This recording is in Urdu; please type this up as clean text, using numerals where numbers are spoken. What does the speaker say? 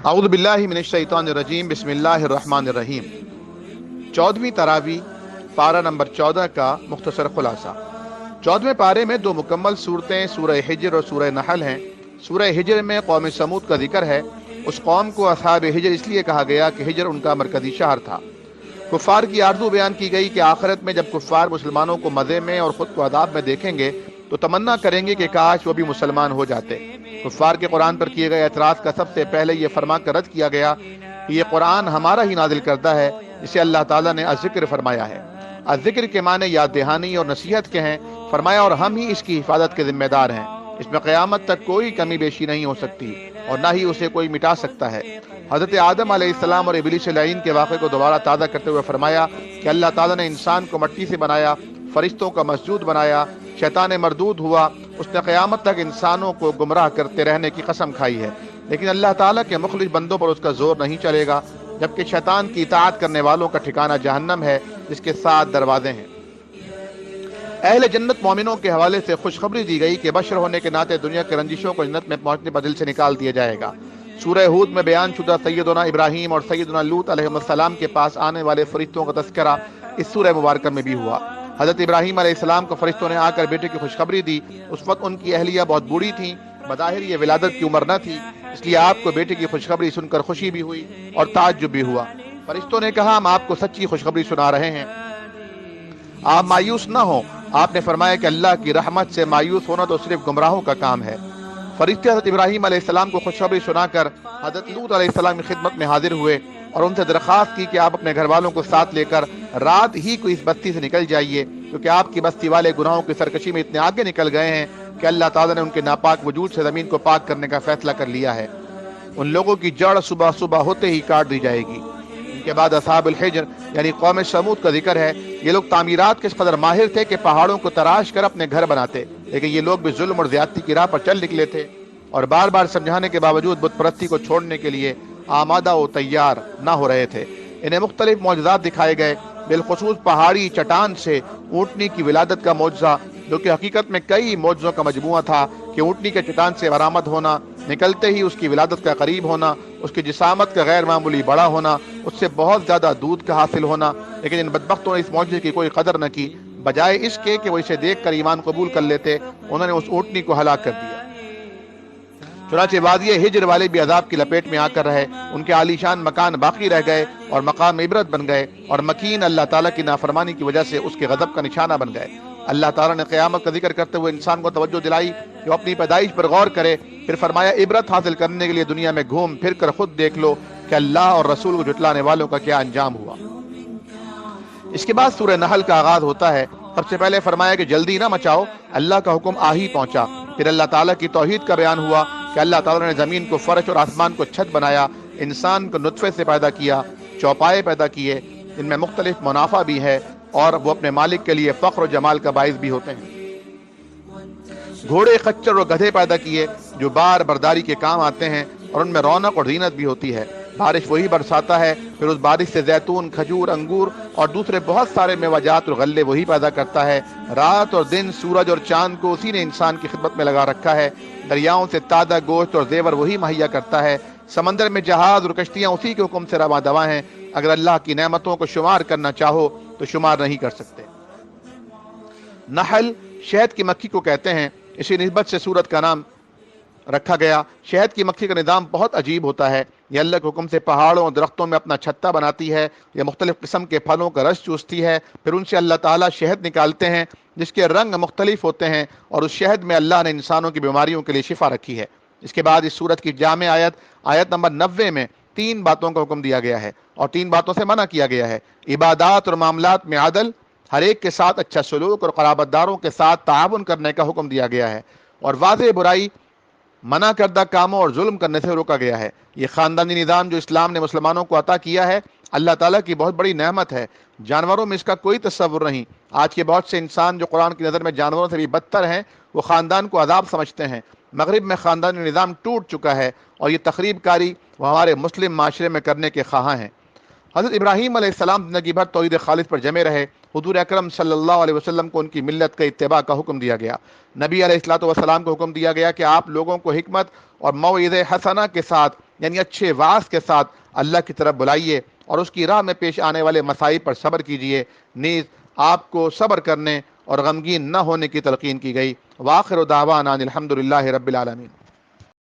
اعوذ باللہ من الشیطان الرجیم، بسم اللہ الرحمن الرحیم۔ 14ویں تراویح، پارہ نمبر 14 کا مختصر خلاصہ۔ 14ویں پارے میں دو مکمل صورتیں سورہ ہجر اور سورہ نحل ہیں۔ سورہ ہجر میں قوم سمود کا ذکر ہے۔ اس قوم کو اصحاب ہجر اس لیے کہا گیا کہ ہجر ان کا مرکزی شہر تھا۔ کفار کی آرزو بیان کی گئی کہ آخرت میں جب کفار مسلمانوں کو مزے میں اور خود کو عذاب میں دیکھیں گے تو تمنا کریں گے کہ کاش وہ بھی مسلمان ہو جاتے۔ کفار کے قرآن پر کیے گئے اعتراض کا سب سے پہلے یہ فرما کر رد کیا گیا کہ یہ قرآن ہمارا ہی نازل کردہ ہے، جسے اللہ تعالیٰ نے الذکر فرمایا ہے۔ الذکر کے معنی یاد دہانی اور نصیحت کے ہیں۔ فرمایا اور ہم ہی اس کی حفاظت کے ذمہ دار ہیں، اس میں قیامت تک کوئی کمی بیشی نہیں ہو سکتی اور نہ ہی اسے کوئی مٹا سکتا ہے۔ حضرت آدم علیہ السلام اور ابلیس لعین کے واقعے کو دوبارہ تازہ کرتے ہوئے فرمایا کہ اللہ تعالیٰ نے انسان کو مٹی سے بنایا، فرشتوں کا مسجود بنایا، شیطان مردود ہوا، اس نے قیامت تک انسانوں کو گمراہ کرتے رہنے کی قسم کھائی ہے، لیکن اللہ تعالیٰ کے مخلص بندوں پر اس کا زور نہیں چلے گا، جبکہ شیطان کی اطاعت کرنے والوں کا ٹھکانہ جہنم ہے جس کے 7 دروازے ہیں۔ اہل جنت مومنوں کے حوالے سے خوشخبری دی گئی کہ بشر ہونے کے ناطے دنیا کے رنجشوں کو جنت میں پہنچنے پر دل سے نکال دیا جائے گا۔ سورہ ہود میں بیان شدہ سیدنا ابراہیم اور سیدنا لوط علیہ السلام کے پاس آنے والے فرشتوں کا تذکرہ اس سورہ مبارکہ میں بھی ہوا۔ حضرت ابراہیم علیہ السلام کو فرشتوں نے آ کر بیٹے کی خوشخبری دی۔ اس وقت ان کی اہلیہ بہت بوڑھی تھیں، بظاہر یہ ولادت کی عمر نہ تھی، اس لیے آپ کو بیٹے کی خوشخبری سن کر خوشی بھی ہوئی اور تعجب بھی ہوا۔ فرشتوں نے کہا ہم آپ کو سچی خوشخبری سنا رہے ہیں، آپ مایوس نہ ہوں۔ آپ نے فرمایا کہ اللہ کی رحمت سے مایوس ہونا تو صرف گمراہوں کا کام ہے۔ فرشتے حضرت ابراہیم علیہ السلام کو خوشخبری سنا کر حضرت لوط علیہ السلام کی خدمت میں حاضر ہوئے اور ان سے درخواست کی کہ آپ اپنے گھر والوں کو ساتھ لے کر رات ہی کو اس بستی سے نکل جائیے، کیونکہ آپ کی بستی والے گناہوں کی سرکشی میں اتنے آگے نکل گئے ہیں کہ اللہ تعالیٰ نے ان کے ناپاک وجود سے زمین کو پاک کرنے کا فیصلہ کر لیا ہے۔ ان لوگوں کی جڑ صبح صبح ہوتے ہی کاٹ دی جائے گی۔ ان کے بعد اصحاب الحجر یعنی قوم سمود کا ذکر ہے۔ یہ لوگ تعمیرات کے اس قدر ماہر تھے کہ پہاڑوں کو تراش کر اپنے گھر بناتے، لیکن یہ لوگ بھی ظلم اور زیادتی کی راہ پر چل نکلے تھے اور بار بار سمجھانے کے باوجود بت پرستی کو چھوڑنے کے لیے آمادہ و تیار نہ ہو رہے تھے۔ انہیں مختلف معجزات دکھائے گئے، بالخصوص پہاڑی چٹان سے اونٹنی کی ولادت کا معجزہ، جو کہ حقیقت میں کئی معجزوں کا مجموعہ تھا کہ اونٹنی کے چٹان سے برآمد ہونا، نکلتے ہی اس کی ولادت کا قریب ہونا، اس کی جسامت کا غیر معمولی بڑا ہونا، اس سے بہت زیادہ دودھ کا حاصل ہونا، لیکن ان بدبختوں نے اس معجزے کی کوئی قدر نہ کی۔ بجائے اس کے کہ وہ اسے دیکھ کر ایمان قبول کر لیتے، انہوں نے اس اونٹنی کو ہلاک کر دیا۔ چنانچہ وادی ہجر والے بھی عذاب کی لپیٹ میں آ کر رہے، ان کے عالیشان مکان باقی رہ گئے اور مقام عبرت بن گئے، اور مکین اللہ تعالیٰ کی نافرمانی کی وجہ سے اس کے غضب کا نشانہ بن گئے۔ اللہ تعالیٰ نے قیامت کا ذکر کرتے ہوئے انسان کو توجہ دلائی کہ وہ اپنی پیدائش پر غور کرے، پھر فرمایا عبرت حاصل کرنے کے لیے دنیا میں گھوم پھر کر خود دیکھ لو کہ اللہ اور رسول کو جھٹلانے والوں کا کیا انجام ہوا۔ اس کے بعد سورہ نحل کا آغاز ہوتا ہے۔ سب سے پہلے فرمایا کہ جلدی نہ مچاؤ، اللہ کا حکم آ ہی پہنچا۔ پھر اللہ تعالیٰ کی توحید کا بیان ہوا کہ اللہ تعالیٰ نے زمین کو فرش اور آسمان کو چھت بنایا، انسان کو نطفے سے پیدا کیا، چوپائے پیدا کیے، ان میں مختلف منافع بھی ہے اور وہ اپنے مالک کے لیے فخر و جمال کا باعث بھی ہوتے ہیں۔ گھوڑے، خچر اور گدھے پیدا کیے جو بار برداری کے کام آتے ہیں اور ان میں رونق اور زینت بھی ہوتی ہے۔ بارش وہی برساتا ہے، پھر اس بارش سے زیتون، کھجور، انگور اور دوسرے بہت سارے میوجات اور غلے وہی پیدا کرتا ہے۔ رات اور دن، سورج اور چاند کو اسی نے انسان کی خدمت میں لگا رکھا ہے۔ دریاؤں سے تازہ گوشت اور زیور وہی مہیا کرتا ہے۔ سمندر میں جہاز اور کشتیاں اسی کے حکم سے رواں دواں ہیں۔ اگر اللہ کی نعمتوں کو شمار کرنا چاہو تو شمار نہیں کر سکتے۔ نحل شہد کی مکھی کو کہتے ہیں، اسی نسبت سے سورت کا نام رکھا گیا۔ شہد کی مکھی کا نظام بہت عجیب ہوتا ہے۔ یہ اللہ کے حکم سے پہاڑوں اور درختوں میں اپنا چھتا بناتی ہے، یہ مختلف قسم کے پھلوں کا رس چوستی ہے، پھر ان سے اللہ تعالیٰ شہد نکالتے ہیں جس کے رنگ مختلف ہوتے ہیں، اور اس شہد میں اللہ نے انسانوں کی بیماریوں کے لیے شفا رکھی ہے۔ اس کے بعد اس سورت کی جامع آیت نمبر 90 میں 3 باتوں کا حکم دیا گیا ہے اور 3 باتوں سے منع کیا گیا ہے۔ عبادات اور معاملات میں عدل، ہر ایک کے ساتھ اچھا سلوک اور قرابت داروں کے ساتھ تعاون کرنے کا حکم دیا گیا ہے، اور واضح برائی، منع کردہ کاموں اور ظلم کرنے سے روکا گیا ہے۔ یہ خاندانی نظام جو اسلام نے مسلمانوں کو عطا کیا ہے، اللہ تعالیٰ کی بہت بڑی نعمت ہے۔ جانوروں میں اس کا کوئی تصور نہیں۔ آج کے بہت سے انسان جو قرآن کی نظر میں جانوروں سے بھی بدتر ہیں، وہ خاندان کو عذاب سمجھتے ہیں۔ مغرب میں خاندانی نظام ٹوٹ چکا ہے اور یہ تخریب کاری وہ ہمارے مسلم معاشرے میں کرنے کے خواہاں ہیں۔ حضرت ابراہیم علیہ السلام زندگی بھر توحید خالص پر جمے رہے۔ حضور اکرم صلی اللہ علیہ وسلم کو ان کی ملت کا اتباع کا حکم دیا گیا۔ نبی علیہ الصلوۃ والسلام کو حکم دیا گیا کہ آپ لوگوں کو حکمت اور موعظہ حسنہ کے ساتھ یعنی اچھے واعظ کے ساتھ اللہ کی طرف بلائیے اور اس کی راہ میں پیش آنے والے مصائب پر صبر کیجیے۔ نیز آپ کو صبر کرنے اور غمگین نہ ہونے کی تلقین کی گئی۔ وآخر دعوانا ان الحمد للہ رب العالمین۔